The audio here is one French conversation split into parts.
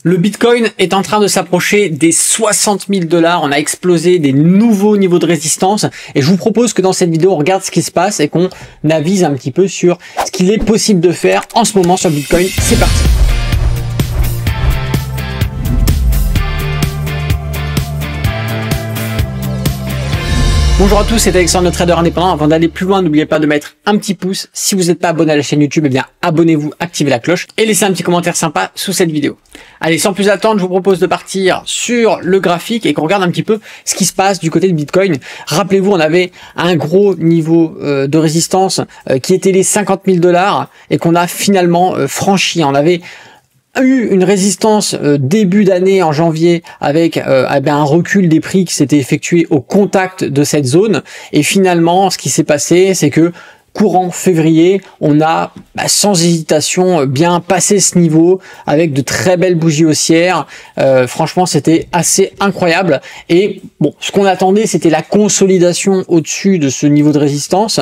Le Bitcoin est en train de s'approcher des 60 000 $. On a explosé des nouveaux niveaux de résistance. Et je vous propose que dans cette vidéo, on regarde ce qui se passe et qu'on avise un petit peu sur ce qu'il est possible de faire en ce moment sur le Bitcoin. C'est parti. Bonjour à tous, c'est Alexandre, le trader indépendant. Avant d'aller plus loin, n'oubliez pas de mettre un petit pouce. Si vous n'êtes pas abonné à la chaîne YouTube, eh bien abonnez-vous, activez la cloche et laissez un petit commentaire sympa sous cette vidéo. Allez, sans plus attendre, je vous propose de partir sur le graphique et qu'on regarde un petit peu ce qui se passe du côté de Bitcoin. Rappelez-vous, on avait un gros niveau de résistance qui était les 50 000 $ et qu'on a finalement franchi. On avait eu une résistance début d'année en janvier avec un recul des prix qui s'était effectué au contact de cette zone, et finalement ce qui s'est passé, c'est que courant février, on a sans hésitation bien passé ce niveau avec de très belles bougies haussières. Franchement, c'était assez incroyable. Et bon, ce qu'on attendait, c'était la consolidation au-dessus de ce niveau de résistance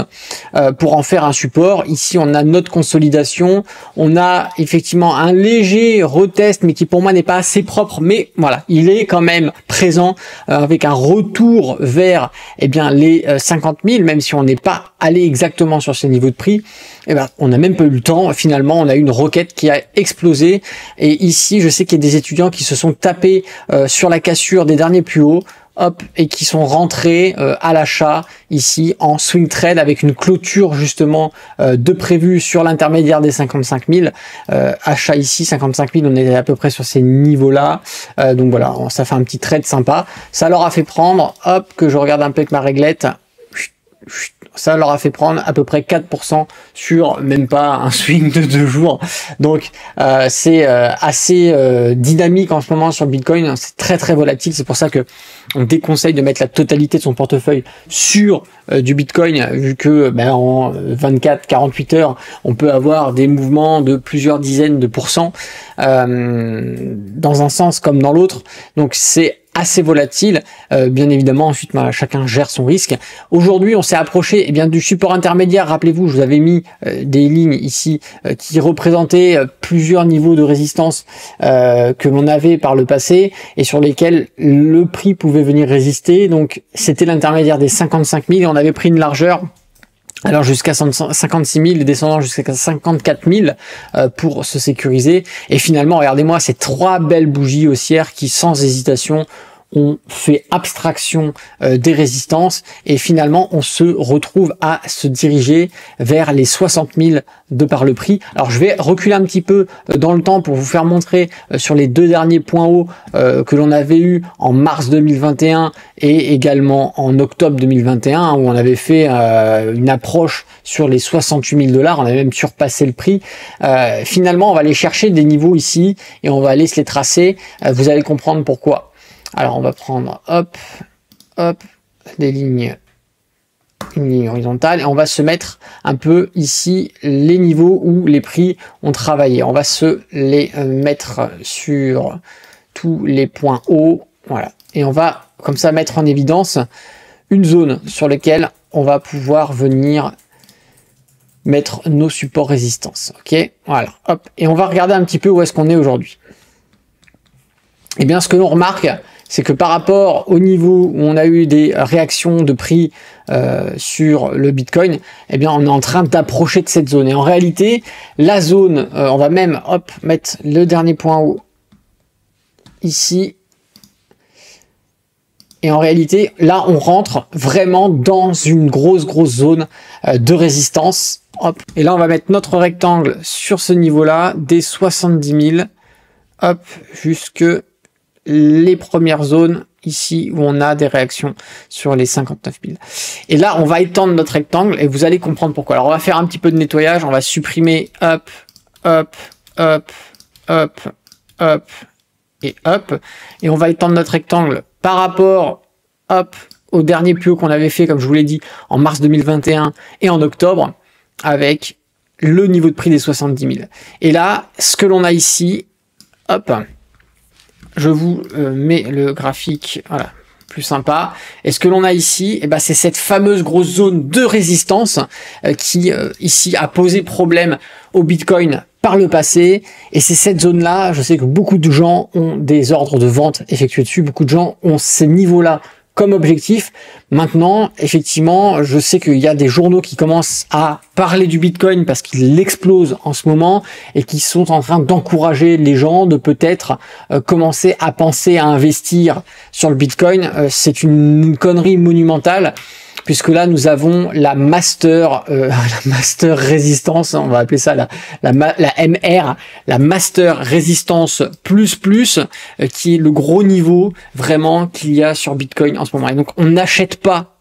pour en faire un support. Ici, on a notre consolidation. On a effectivement un léger retest, mais qui pour moi n'est pas assez propre. Mais voilà, il est quand même présent avec un retour vers les 50 000, même si on n'est pas allé exactement sur ces niveaux de prix. On n'a même pas eu le temps. Finalement, on a eu une requête qui a explosé. Et ici, je sais qu'il y a des étudiants qui se sont tapés sur la cassure des derniers plus hauts, et qui sont rentrés à l'achat ici en swing trade avec une clôture justement de prévu sur l'intermédiaire des 55 000. Achat ici 55 000, on est à peu près sur ces niveaux-là. Donc voilà, ça fait un petit trade sympa. Ça leur a fait prendre, que je regarde un peu avec ma réglette. Ça leur a fait prendre à peu près 4% sur même pas un swing de 2 jours. Donc c'est assez dynamique en ce moment sur le Bitcoin. C'est très très volatile. C'est pour ça que on déconseille de mettre la totalité de son portefeuille sur du Bitcoin, vu que en 24-48 heures, on peut avoir des mouvements de plusieurs dizaines de pourcents dans un sens comme dans l'autre. Donc c'est assez volatile, bien évidemment. Ensuite, chacun gère son risque. Aujourd'hui, on s'est approché du support intermédiaire. Rappelez-vous, je vous avais mis des lignes ici qui représentaient plusieurs niveaux de résistance que l'on avait par le passé et sur lesquels le prix pouvait venir résister. Donc, c'était l'intermédiaire des 55 000 et on avait pris une largeur alors jusqu'à 56 000 et descendant jusqu'à 54 000 pour se sécuriser. Et finalement, regardez-moi ces 3 belles bougies haussières qui, sans hésitation, ont fait abstraction des résistances, et finalement on se retrouve à se diriger vers les 60 000 de par le prix. Alors je vais reculer un petit peu dans le temps pour vous faire montrer sur les 2 derniers points hauts que l'on avait eu en mars 2021 et également en octobre 2021, où on avait fait une approche sur les 68 000 $. On avait même surpassé le prix. Finalement, on va aller chercher des niveaux ici et on va aller se les tracer. Vous allez comprendre pourquoi. Alors on va prendre des lignes, une ligne horizontale, et on va se mettre un peu ici les niveaux où les prix ont travaillé. On va se les mettre sur tous les points hauts, voilà, et on va comme ça mettre en évidence une zone sur laquelle on va pouvoir venir mettre nos supports résistance. Ok, voilà, et on va regarder un petit peu où est-ce qu'on est aujourd'hui. Et bien, ce que l'on remarque, c'est que par rapport au niveau où on a eu des réactions de prix sur le Bitcoin, on est en train d'approcher de cette zone. Et en réalité, la zone, on va même mettre le dernier point haut ici. Et en réalité, là, on rentre vraiment dans une grosse zone de résistance. Et là, on va mettre notre rectangle sur ce niveau-là, des 70 000, jusque les premières zones ici où on a des réactions sur les 59 000. Et là, on va étendre notre rectangle et vous allez comprendre pourquoi. Alors, on va faire un petit peu de nettoyage. On va supprimer et on va étendre notre rectangle par rapport au dernier plus haut qu'on avait fait, comme je vous l'ai dit, en mars 2021 et en octobre, avec le niveau de prix des 70 000. Et là, ce que l'on a ici, je vous mets le graphique, voilà, plus sympa. Et ce que l'on a ici, c'est cette fameuse grosse zone de résistance qui ici a posé problème au Bitcoin par le passé, et c'est cette zone-là, je sais que beaucoup de gens ont des ordres de vente effectués dessus, beaucoup de gens ont ces niveaux-là comme objectif. Maintenant, effectivement, je sais qu'il y a des journaux qui commencent à parler du Bitcoin parce qu'il explose en ce moment et qui sont en train d'encourager les gens de peut-être commencer à penser à investir sur le Bitcoin. C'est une connerie monumentale, puisque là nous avons la master résistance, on va appeler ça la MR, la master résistance plus qui est le gros niveau vraiment qu'il y a sur Bitcoin en ce moment. Et donc on n'achète pas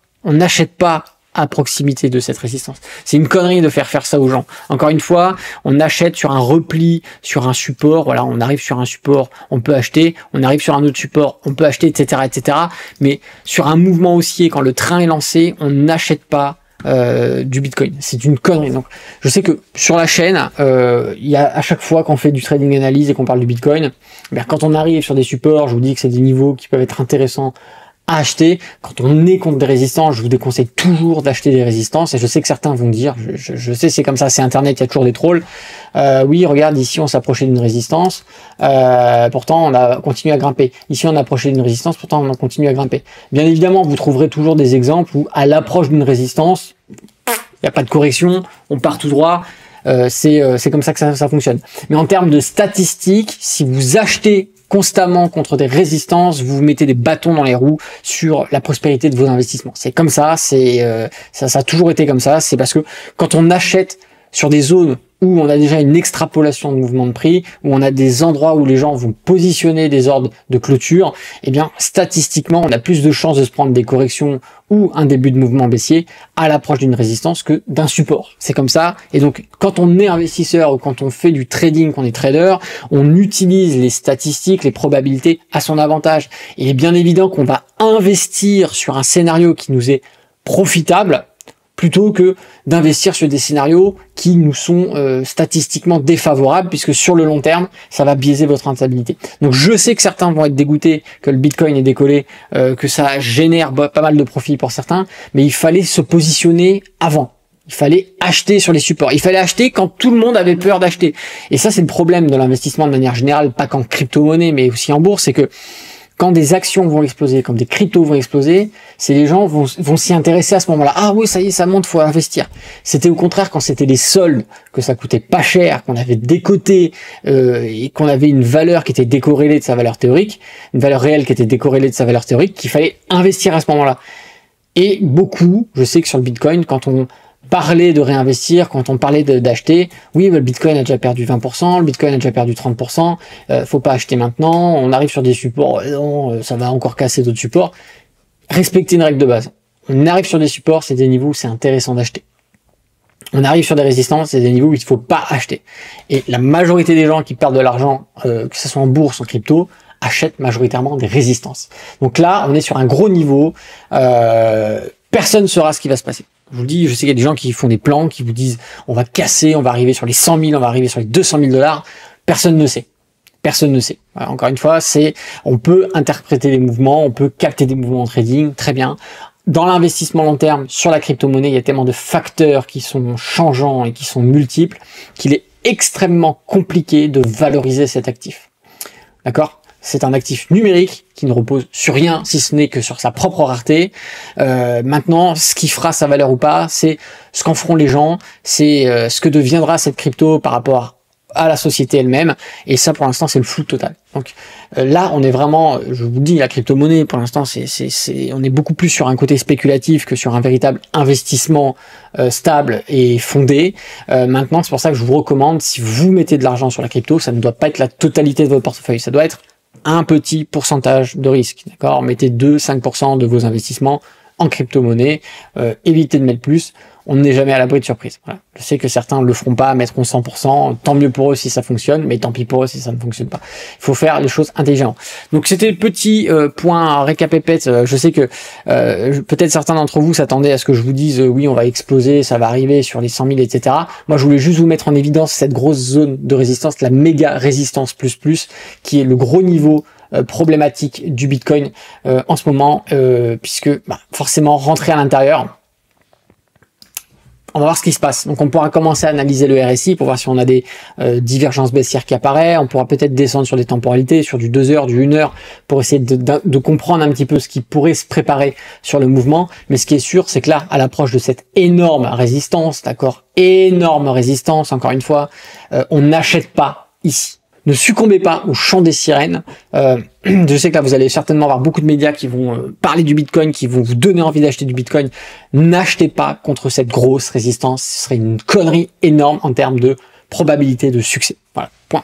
à proximité de cette résistance. C'est une connerie de faire ça aux gens. Encore une fois, on achète sur un repli, sur un support. Voilà, on arrive sur un support, on peut acheter. On arrive sur un autre support, on peut acheter, etc., etc. Mais sur un mouvement haussier, quand le train est lancé, on n'achète pas du Bitcoin. C'est une connerie. Donc, je sais que sur la chaîne, il y a à chaque fois qu'on fait du trading analyse et qu'on parle du Bitcoin, bien, quand on arrive sur des supports, je vous dis que c'est des niveaux qui peuvent être intéressants à acheter. Quand on est contre des résistances, je vous déconseille toujours d'acheter des résistances, et je sais que certains vont dire, je sais, c'est comme ça, c'est internet, il y a toujours des trolls. Oui, regarde, ici on s'approchait d'une résistance, pourtant on a continué à grimper. Ici on approchait d'une résistance, pourtant on a continué à grimper. Bien évidemment, vous trouverez toujours des exemples où à l'approche d'une résistance, il n'y a pas de correction, on part tout droit. C'est comme ça que ça fonctionne. Mais en termes de statistiques, si vous achetez constamment contre des résistances, vous mettez des bâtons dans les roues sur la prospérité de vos investissements. C'est comme ça, ça a toujours été comme ça. C'est parce que quand on achète sur des zones où on a déjà une extrapolation de mouvement de prix, où on a des endroits où les gens vont positionner des ordres de clôture, eh bien, statistiquement, on a plus de chances de se prendre des corrections ou un début de mouvement baissier à l'approche d'une résistance que d'un support. C'est comme ça. Et donc, quand on est investisseur ou quand on fait du trading, qu'on est trader, on utilise les statistiques, les probabilités à son avantage. Et il est bien évident qu'on va investir sur un scénario qui nous est profitable, plutôt que d'investir sur des scénarios qui nous sont statistiquement défavorables, puisque sur le long terme, ça va biaiser votre rentabilité. Donc je sais que certains vont être dégoûtés que le Bitcoin ait décollé, que ça génère pas mal de profits pour certains, mais il fallait se positionner avant. Il fallait acheter sur les supports. Il fallait acheter quand tout le monde avait peur d'acheter. Et ça, c'est le problème de l'investissement de manière générale, pas qu'en crypto-monnaie, mais aussi en bourse, c'est que quand des actions vont exploser, comme des cryptos vont exploser, c'est les gens vont s'y intéresser à ce moment-là. Ah oui, ça y est, ça monte, faut investir. C'était au contraire quand c'était les soldes, que ça coûtait pas cher, qu'on avait décoté et qu'on avait une valeur qui était décorrélée de sa valeur théorique, une valeur réelle qui était décorrélée de sa valeur théorique, qu'il fallait investir à ce moment-là. Et beaucoup, je sais que sur le Bitcoin, quand on parlait de réinvestir, quand on parlait d'acheter, oui, le Bitcoin a déjà perdu 20%, le Bitcoin a déjà perdu 30%, faut pas acheter maintenant, on arrive sur des supports, non, ça va encore casser d'autres supports. Respectez une règle de base. On arrive sur des supports, c'est des niveaux où c'est intéressant d'acheter. On arrive sur des résistances, c'est des niveaux où il faut pas acheter. Et la majorité des gens qui perdent de l'argent, que ce soit en bourse ou en crypto, achètent majoritairement des résistances. Donc là, on est sur un gros niveau, personne ne saura ce qui va se passer. Je vous le dis, je sais qu'il y a des gens qui font des plans, qui vous disent on va casser, on va arriver sur les 100 000, on va arriver sur les 200 000 $. Personne ne sait. Personne ne sait. Voilà, encore une fois, on peut interpréter les mouvements, on peut capter des mouvements en trading, très bien. Dans l'investissement long terme, sur la crypto-monnaie, il y a tellement de facteurs qui sont changeants et qui sont multiples qu'il est extrêmement compliqué de valoriser cet actif. D'accord ? C'est un actif numérique qui ne repose sur rien, si ce n'est que sur sa propre rareté. Maintenant, ce qui fera sa valeur ou pas, c'est ce qu'en feront les gens, c'est ce que deviendra cette crypto par rapport à la société elle-même. Et ça, pour l'instant, c'est le flou total. Donc là, on est vraiment, je vous dis, la crypto-monnaie, pour l'instant, on est beaucoup plus sur un côté spéculatif que sur un véritable investissement stable et fondé. Maintenant, c'est pour ça que je vous recommande, si vous mettez de l'argent sur la crypto, ça ne doit pas être la totalité de votre portefeuille. Ça doit être un petit pourcentage de risque, d'accord? Mettez 2-5% de vos investissements en crypto-monnaie, évitez de mettre plus, on n'est jamais à l'abri de surprise. Voilà. Je sais que certains ne le feront pas, mettront 100%, tant mieux pour eux si ça fonctionne, mais tant pis pour eux si ça ne fonctionne pas. Il faut faire les choses intelligemment. Donc c'était le petit point récapépète. Je sais que peut-être certains d'entre vous s'attendaient à ce que je vous dise oui, on va exploser, ça va arriver sur les 100 000, etc. Moi, je voulais juste vous mettre en évidence cette grosse zone de résistance, la méga résistance plus, qui est le gros niveau problématique du Bitcoin en ce moment, puisque forcément rentrer à l'intérieur, on va voir ce qui se passe. Donc on pourra commencer à analyser le RSI pour voir si on a des divergences baissières qui apparaissent. On pourra peut-être descendre sur des temporalités, sur du 2 heures, du 1 heure, pour essayer de comprendre un petit peu ce qui pourrait se préparer sur le mouvement. Mais ce qui est sûr, c'est que là, à l'approche de cette énorme résistance, d'accord, énorme résistance, encore une fois, on n'achète pas ici. Ne succombez pas au chant des sirènes. Je sais que là, vous allez certainement avoir beaucoup de médias qui vont parler du Bitcoin, qui vont vous donner envie d'acheter du Bitcoin. N'achetez pas contre cette grosse résistance. Ce serait une connerie énorme en termes de probabilité de succès. Voilà, point.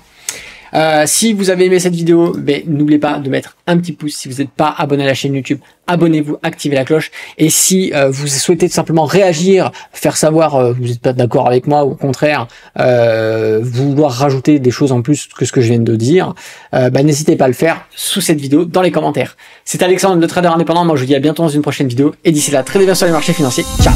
Si vous avez aimé cette vidéo, n'oubliez pas de mettre un petit pouce. Si vous n'êtes pas abonné à la chaîne YouTube, abonnez-vous, activez la cloche. Et si vous souhaitez tout simplement réagir, faire savoir vous n'êtes pas d'accord avec moi ou au contraire vouloir rajouter des choses en plus que ce que je viens de dire, n'hésitez pas à le faire sous cette vidéo dans les commentaires. C'est Alexandre, le trader indépendant. Moi je vous dis à bientôt dans une prochaine vidéo et d'ici là, tradez bien sur les marchés financiers. Ciao.